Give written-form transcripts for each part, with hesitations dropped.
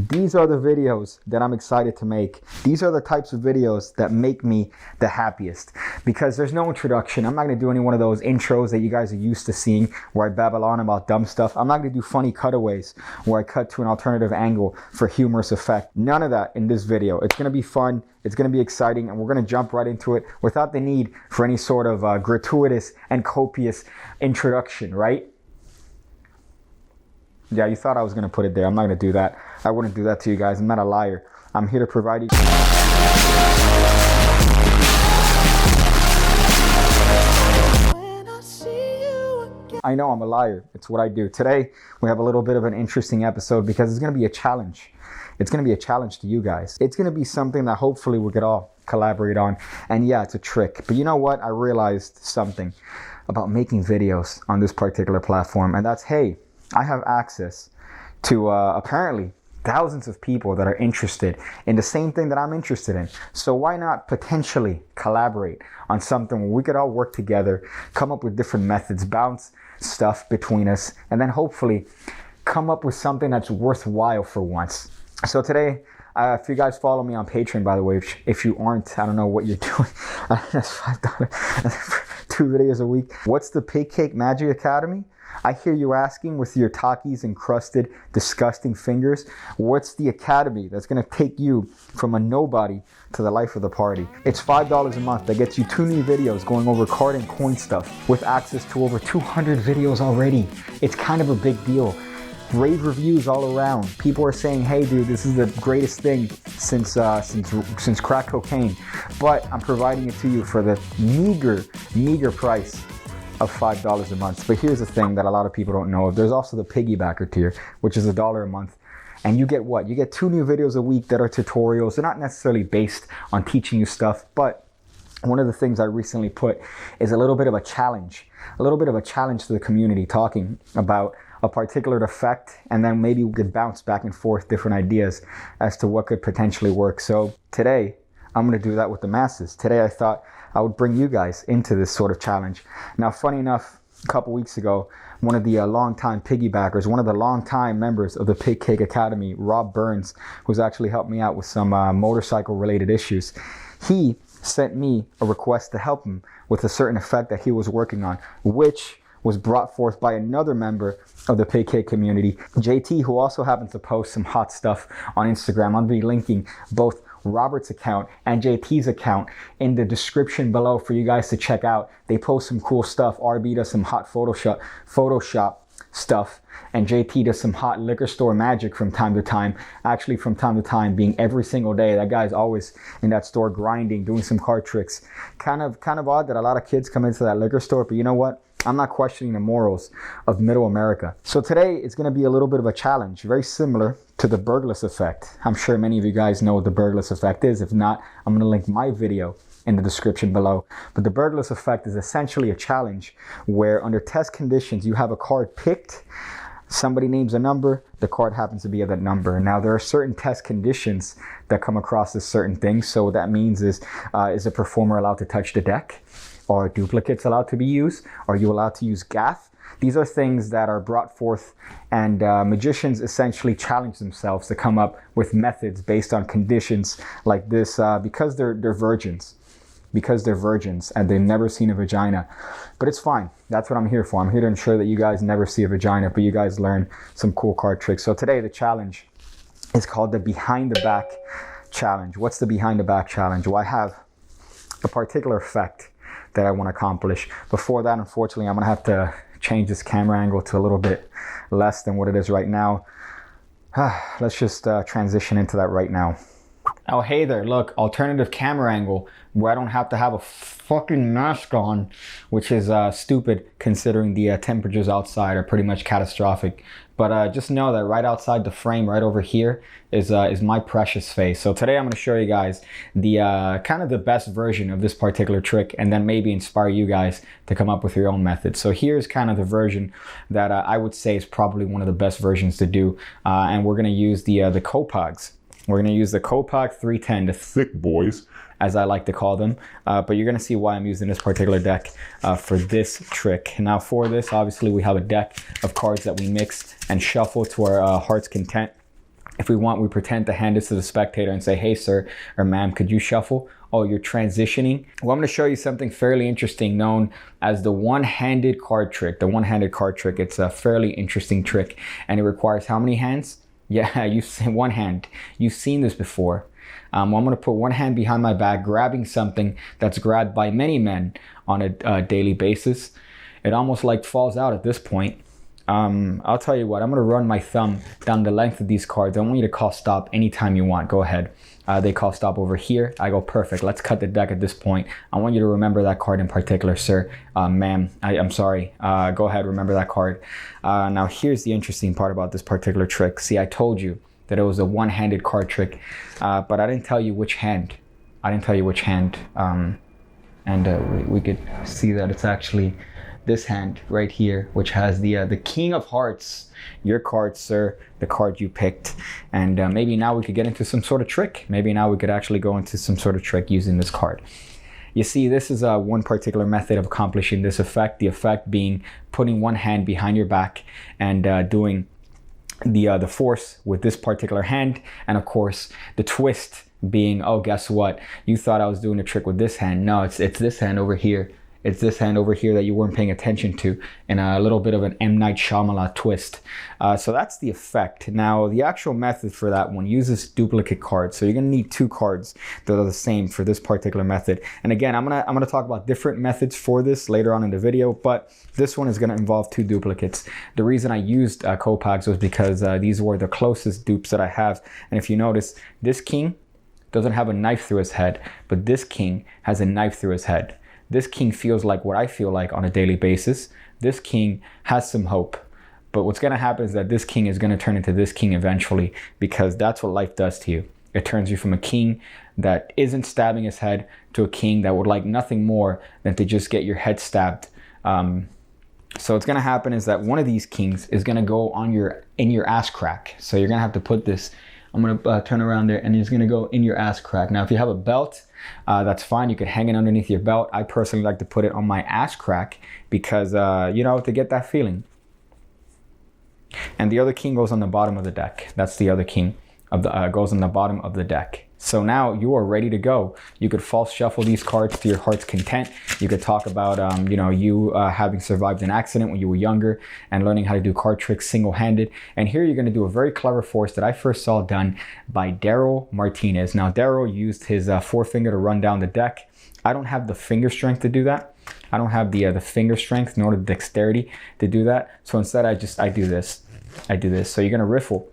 These are the videos that I'm excited to make. These are the types of videos that make me the happiest, because there's no introduction. I'm not going to do any one of those intros that you guys are used to seeing where I babble on about dumb stuff. I'm not going to do funny cutaways where I cut to an alternative angle for humorous effect. None of that in this video. It's going to be fun. It's going to be exciting, and we're going to jump right into it without the need for any sort of gratuitous and copious introduction, right? Yeah, you thought I was going to put it there. I'm not going to do that. I wouldn't do that to you guys. I'm not a liar. I'm here to provide you. I know I'm a liar. It's what I do. Today, we have a little bit of an interesting episode because it's going to be a challenge. It's going to be a challenge to you guys. It's going to be something that hopefully we could all collaborate on. And yeah, it's a trick. But you know what? I realized something about making videos on this particular platform. And that's, hey, I have access to apparently thousands of people that are interested in the same thing that I'm interested in. So why not potentially collaborate on something where we could all work together, come up with different methods, bounce stuff between us, and then hopefully come up with something that's worthwhile for once. So today, if you guys follow me on Patreon, by the way, if you aren't, I don't know what you're doing. That's $5, 2 videos a week. What's the Pigcake Magic Academy? I hear you asking with your Takis encrusted, disgusting fingers. What's the academy that's going to take you from a nobody to the life of the party? It's $5 a month that gets you 2 new videos going over card and coin stuff with access to over 200 videos already. It's kind of a big deal. Rave reviews all around. People are saying, hey dude, this is the greatest thing since crack cocaine. But I'm providing it to you for the meager price of $5 a month. But here's the thing that a lot of people don't know. There's also the piggybacker tier, which is $1 a month. And you get what? You get 2 new videos a week that are tutorials. They're not necessarily based on teaching you stuff, but one of the things I recently put is a little bit of a challenge to the community, talking about a particular effect, and then maybe we could bounce back and forth different ideas as to what could potentially work. So today, I'm going to do that with the masses. Today, I thought I would bring you guys into this sort of challenge. Now, funny enough, a couple weeks ago, one of the longtime piggybackers, one of the longtime members of the Pigcake Academy, Rob Burns, who's actually helped me out with some motorcycle-related issues, he sent me a request to help him with a certain effect that he was working on, which was brought forth by another member of the Pigcake community, JT, who also happens to post some hot stuff on Instagram. I'll be linking both Robert's account and JT's account in the description below for you guys to check out. They post some cool stuff. RB does some hot Photoshop stuff, and JT does some hot liquor store magic from time to time. Actually, from time to time, being every single day. That guy's always in that store grinding, doing some card tricks. Kind of odd that a lot of kids come into that liquor store, but you know what? I'm not questioning the morals of middle America. So today it's going to be a little bit of a challenge, very similar to the Burgless effect. I'm sure many of you guys know what the Burgless effect is. If not, I'm going to link my video in the description below. But the Burgless effect is essentially a challenge where under test conditions, you have a card picked, somebody names a number, the card happens to be at that number. Now, there are certain test conditions that come across as certain things. So what that means is a performer allowed to touch the deck? Are duplicates allowed to be used? Are you allowed to use gaff? These are things that are brought forth, and magicians essentially challenge themselves to come up with methods based on conditions like this because they're virgins. Because they're virgins and they've never seen a vagina. But it's fine. That's what I'm here for. I'm here to ensure that you guys never see a vagina, but you guys learn some cool card tricks. So today the challenge is called the Behind the Back Challenge. What's the Behind the Back Challenge? Well, I have a particular effect that I want to accomplish. Before that, unfortunately, I'm going to have to change this camera angle to a little bit less than what it is right now. Let's just transition into that right now. Oh, hey there, look, alternative camera angle where I don't have to have a fucking mask on, which is stupid considering the temperatures outside are pretty much catastrophic. But just know that right outside the frame, right over here, is my precious face. So today I'm going to show you guys the kind of the best version of this particular trick, and then maybe inspire you guys to come up with your own method. So here's kind of the version that I would say is probably one of the best versions to do. And we're going to use the Copogs. We're going to use the Copog 310, the thick boys, as I like to call them. But you're going to see why I'm using this particular deck for this trick. Now for this, obviously we have a deck of cards that we mix and shuffle to our heart's content. If we want, we pretend to hand this to the spectator and say, hey, sir or ma'am, could you shuffle? Oh, you're transitioning. Well, I'm going to show you something fairly interesting known as the one-handed card trick. The one-handed card trick, it's a fairly interesting trick, and it requires how many hands? Yeah, you've seen one hand. You've seen this before. I'm going to put one hand behind my back, grabbing something that's grabbed by many men on a daily basis. It almost like falls out at this point. I'll tell you what, I'm going to run my thumb down the length of these cards. I want you to call stop anytime you want. Go ahead. They call stop over here. I go, perfect. Let's cut the deck at this point. I want you to remember that card in particular, sir. Ma'am, I'm sorry. Go ahead, remember that card. Now, here's the interesting part about this particular trick. See, I told you that it was a one-handed card trick, but I didn't tell you which hand. I didn't tell you which hand. We could see that it's actually this hand right here, which has the King of Hearts, your card, sir, the card you picked. And maybe now we could get into some sort of trick. Maybe now we could actually go into some sort of trick using this card. You see, this is one particular method of accomplishing this effect. The effect being putting one hand behind your back and doing the force with this particular hand. And of course, the twist being, oh, guess what? You thought I was doing a trick with this hand. No, it's this hand over here. It's this hand over here that you weren't paying attention to, and a little bit of an M. Night Shyamalan twist. So that's the effect. Now, the actual method for that one uses duplicate cards. So you're gonna need 2 cards that are the same for this particular method. And again, I'm gonna talk about different methods for this later on in the video, but this one is gonna involve 2 duplicates. The reason I used Copacs was because these were the closest dupes that I have. And if you notice, this king doesn't have a knife through his head, but this king has a knife through his head. This king feels like what I feel like on a daily basis. This king has some hope. But what's going to happen is that this king is going to turn into this king eventually, because that's what life does to you. It turns you from a king that isn't stabbing his head to a king that would like nothing more than to just get your head stabbed. So what's going to happen is that one of these kings is going to go in your ass crack. So you're going to have to put this, I'm going to turn around there, and it's going to go in your ass crack. Now, if you have a belt, that's fine. You could hang it underneath your belt. I personally like to put it on my ass crack because, to get that feeling. And the other king goes on the bottom of the deck. That's the other king goes on the bottom of the deck. So now you are ready to go. You could false shuffle these cards to your heart's content. You could talk about, you having survived an accident when you were younger and learning how to do card tricks single-handed. And here you're going to do a very clever force that I first saw done by Daryl Martinez. Now, Daryl used his forefinger to run down the deck. I don't have the finger strength to do that. I don't have the finger strength nor the dexterity to do that. So instead, I do this. So you're going to riffle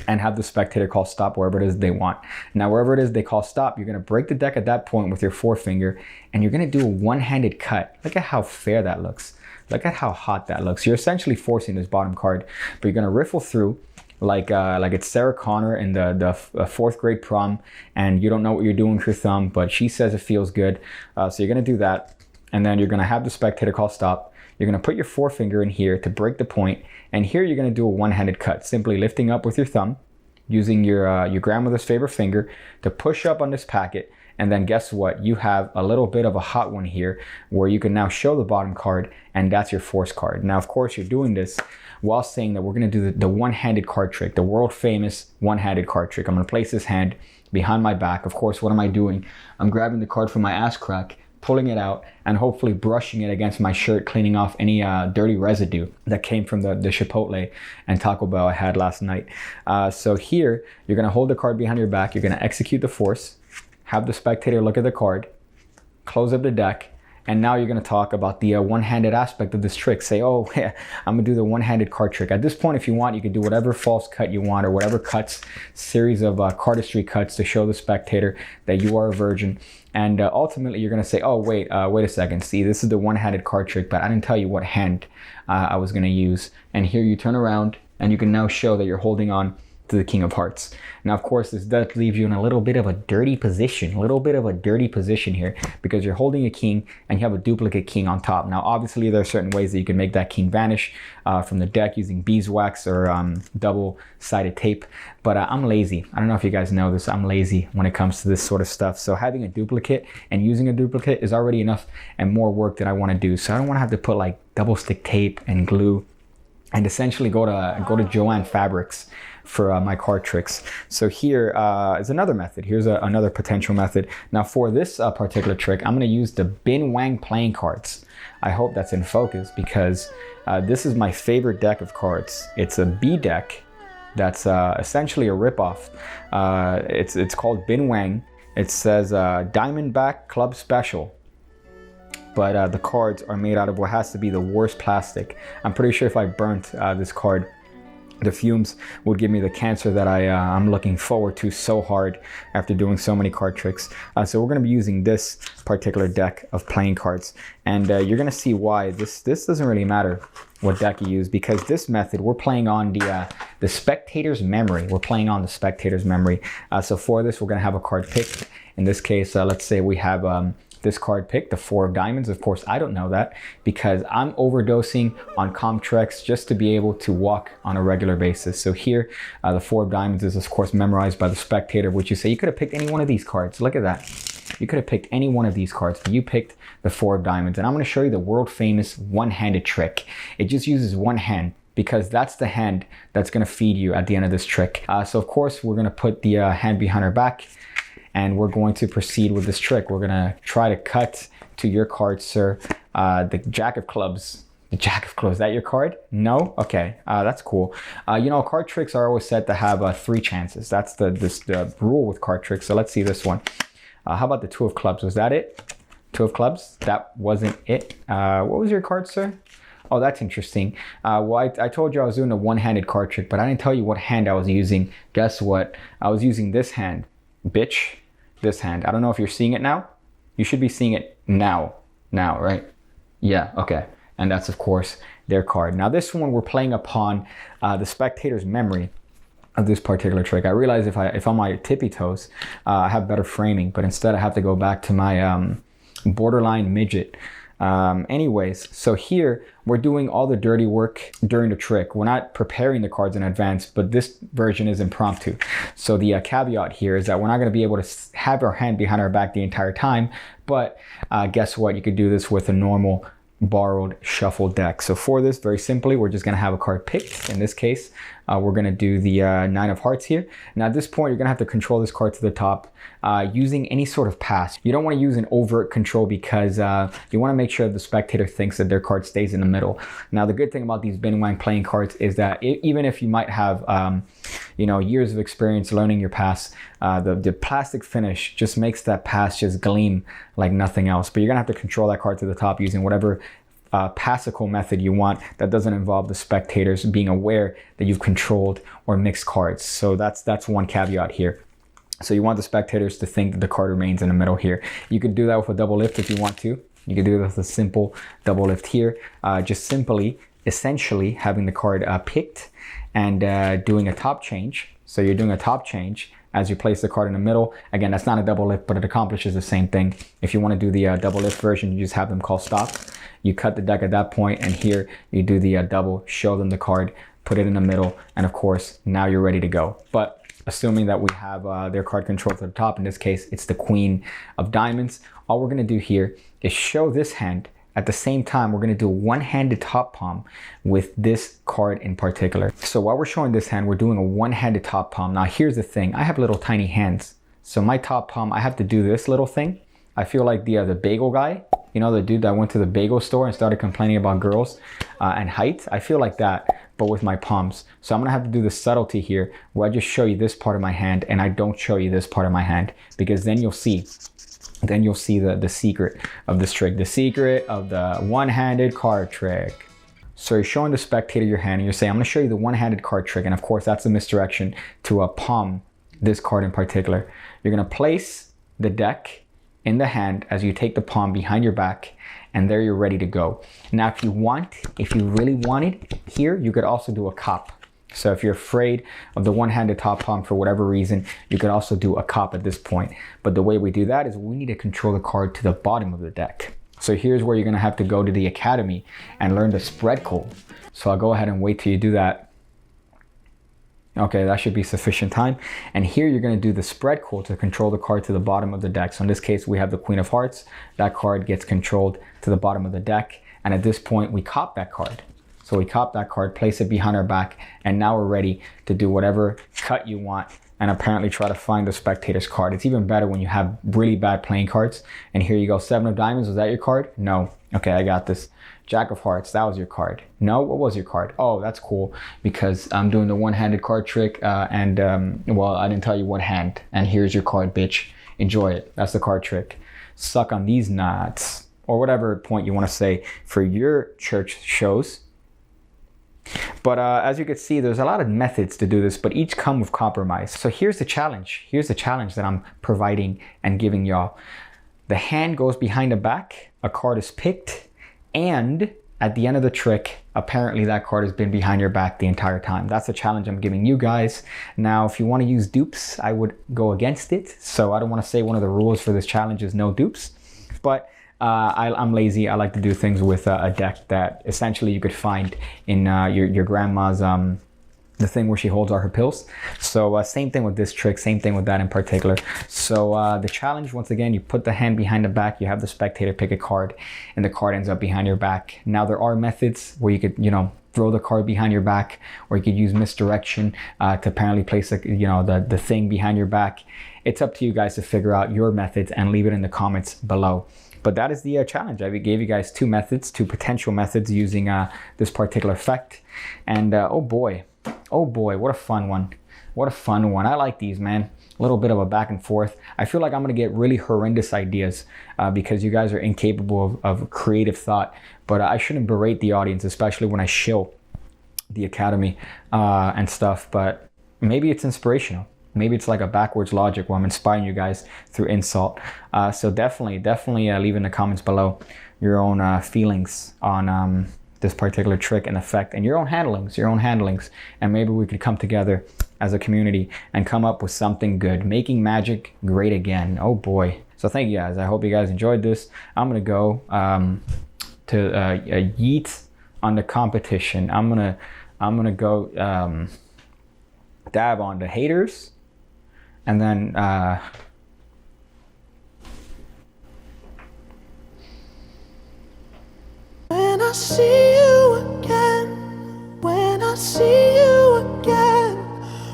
and have the spectator call stop wherever it is they want. Now, wherever it is they call stop, you're going to break the deck at that point with your forefinger, and you're going to do a one-handed cut. Look at how fair that looks. Look at how hot that looks. You're essentially forcing this bottom card, but you're going to riffle through like it's Sarah Connor in the 4th grade prom, and you don't know what you're doing with your thumb, but she says it feels good. So you're going to do that, and then you're going to have the spectator call stop. You're going to put your forefinger in here to break the point, and here you're going to do a one-handed cut, simply lifting up with your thumb, using your grandmother's favorite finger to push up on this packet, and then guess what? You have a little bit of a hot one here where you can now show the bottom card, and that's your force card. Now, of course, you're doing this while saying that we're going to do the one-handed card trick, the world-famous one-handed card trick. I'm going to place this hand behind my back. Of course, what am I doing? I'm grabbing the card from my ass crack, pulling it out, and hopefully brushing it against my shirt, cleaning off any dirty residue that came from the Chipotle and Taco Bell I had last night. So here, you're going to hold the card behind your back. You're going to execute the force, have the spectator look at the card, close up the deck, and now you're going to talk about the one-handed aspect of this trick. Say, oh, yeah, I'm going to do the one-handed card trick. At this point, if you want, you can do whatever false cut you want or whatever cuts, series of cardistry cuts to show the spectator that you are a virgin. And ultimately, you're going to say, oh, wait a second. See, this is the one-handed card trick, but I didn't tell you what hand I was going to use. And here you turn around, and you can now show that you're holding on to the King of Hearts. Now, of course, this does leave you in a little bit of a dirty position here, because you're holding a king and you have a duplicate king on top. Now, obviously, there are certain ways that you can make that king vanish from the deck using beeswax or double-sided tape, but I'm lazy. I don't know if you guys know this. I'm lazy when it comes to this sort of stuff. So having a duplicate and using a duplicate is already enough and more work that I want to do. So I don't want to have to put like double stick tape and glue and essentially go to Joanne Fabrics for my card tricks. So here is another method. Here's another potential method. Now for this particular trick, I'm going to use the Bin Wang playing cards. I hope that's in focus because this is my favorite deck of cards. It's a B deck that's essentially a ripoff. It's called Bin Wang. It says Diamondback Club Special. But the cards are made out of what has to be the worst plastic. I'm pretty sure if I burnt this card, the fumes would give me the cancer that I'm looking forward to so hard after doing so many card tricks. So we're going to be using this particular deck of playing cards. And you're going to see why this doesn't really matter what deck you use, because this method, we're playing on the spectator's memory. We're playing on the spectator's memory. So for this, we're going to have a card picked. In this case, let's say we have this card picked, the 4 of diamonds. Of course, I don't know that because I'm overdosing on Comtrex just to be able to walk on a regular basis. So here, the 4 of diamonds is of course memorized by the spectator, which you say you could have picked any one of these cards. Look at that. You could have picked any one of these cards, but you picked the 4 of diamonds. And I'm going to show you the world famous one-handed trick. It just uses one hand, because that's the hand that's going to feed you at the end of this trick. So of course, we're going to put the hand behind our back, and we're going to proceed with this trick. We're gonna try to cut to your card, sir. The Jack of Clubs. The Jack of Clubs, is that your card? No? Okay, that's cool. You know, card tricks are always said to have 3 chances. That's the rule with card tricks. So let's see this one. How about the 2 of Clubs? Was that it? 2 of Clubs? That wasn't it. What was your card, sir? Oh, that's interesting. Well, I told you I was doing a one-handed card trick, but I didn't tell you what hand I was using. Guess what? I was using this hand, bitch. This hand. I don't know if you're seeing it now. You should be seeing it now, right? Yeah, okay. And that's of course their card. Now this one we're playing upon the spectator's memory of this particular trick. I realize if I'm on my tippy toes, I have better framing, but instead I have to go back to my borderline midget. Anyways, so here we're doing all the dirty work during the trick. We're not preparing the cards in advance, but this version is impromptu. So the caveat here is that we're not going to be able to have our hand behind our back the entire time, but guess what? You could do this with a normal borrowed shuffle deck. So for this, very simply, we're just going to have a card picked. In this case, we're going to do the 9 of hearts here. Now at this point, you're going to have to control this card to the top using any sort of pass. You don't want to use an overt control because you want to make sure the spectator thinks that their card stays in the middle. Now the good thing about these Bin Wang playing cards is that even if you might have years of experience learning your pass, the plastic finish just makes that pass just gleam like nothing else. But you're going to have to control that card to the top using whatever passical method you want that doesn't involve the spectators being aware that you've controlled or mixed cards. So that's one caveat here. So you want the spectators to think that the card remains in the middle here. You could do that with a double lift if you want to. You could do this with a simple double lift here. Just simply, essentially having the card picked and doing a top change. So you're doing a top change as you place the card in the middle. Again, that's not a double lift, but it accomplishes the same thing. If you want to do the double lift version, you just have them call stop. You cut the deck at that point, and here you do the double, show them the card, put it in the middle, and of course, now you're ready to go. But assuming that we have their card control to the top, in this case, it's the Queen of Diamonds. All we're gonna do here is show this hand. At the same time, we're gonna do a one-handed top palm with this card in particular. So while we're showing this hand, we're doing a one-handed top palm. Now here's the thing, I have little tiny hands. So my top palm, I have to do this little thing. I feel like the bagel guy, you know, the dude that went to the bagel store and started complaining about girls and height. I feel like that, but with my palms. So I'm gonna have to do the subtlety here where I just show you this part of my hand and I don't show you this part of my hand, because then you'll see the secret of this trick, the secret of the one-handed card trick. So you're showing the spectator your hand and you're saying, I'm gonna show you the one-handed card trick. And of course, that's a misdirection to palm this card in particular. You're gonna place the deck in the hand as you take the palm behind your back, and there you're ready to go. Now, if you really wanted here, you could also do a cop. So if you're afraid of the one-handed top palm for whatever reason, you could also do a cop at this point. But the way we do that is we need to control the card to the bottom of the deck. So here's where you're gonna have to go to the academy and learn the spread code. So I'll go ahead and wait till you do that. Okay, that should be sufficient time. And here you're gonna do the spread code to control the card to the bottom of the deck. So in this case, we have the Queen of Hearts. That card gets controlled to the bottom of the deck. And at this point, we cop that card. So we cop that card, place it behind our back, and now we're ready to do whatever cut you want and apparently try to find the spectator's card. It's even better when you have really bad playing cards. And here you go, 7 of diamonds, was that your card? No. Okay, I got this. Jack of hearts, that was your card. No, what was your card? Oh, that's cool, because I'm doing the one-handed card trick, well, I didn't tell you what hand. And here's your card, bitch. Enjoy it. That's the card trick. Suck on these nuts, or whatever point you want to say for your church shows. But as you can see, there's a lot of methods to do this, but each come with compromise. So here's the challenge. Here's the challenge that I'm providing and giving y'all. The hand goes behind the back, a card is picked, and at the end of the trick, apparently that card has been behind your back the entire time. That's the challenge I'm giving you guys. Now, if you want to use dupes, I would go against it. So I don't want to say one of the rules for this challenge is no dupes, but I'm lazy. I like to do things with a deck that essentially you could find in your grandma's, the thing where she holds all her pills. So same thing with this trick, same thing with that in particular. So the challenge, once again, you put the hand behind the back, you have the spectator pick a card, and the card ends up behind your back. Now there are methods where you could, throw the card behind your back, or you could use misdirection to apparently place the thing behind your back. It's up to you guys to figure out your methods and leave it in the comments below. But that is the challenge. I gave you guys two potential methods using this particular effect. And oh boy, what a fun one. What a fun one. I like these, man. A little bit of a back and forth. I feel like I'm going to get really horrendous ideas because you guys are incapable of creative thought. But I shouldn't berate the audience, especially when I show the academy and stuff. But maybe it's inspirational. Maybe it's like a backwards logic where I'm inspiring you guys through insult. So definitely leave in the comments below your own feelings on this particular trick and effect, and your own handlings. And maybe we could come together as a community and come up with something good, making magic great again. Oh boy. So thank you guys. I hope you guys enjoyed this. I'm gonna go to yeet on the competition. I'm gonna go dab on the haters. And then when I see you again, when I see you again,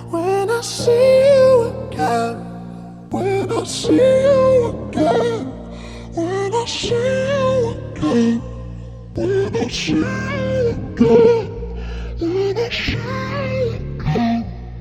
when I see you again, when I see you again, when I see you again, when I see you again, when I see you again.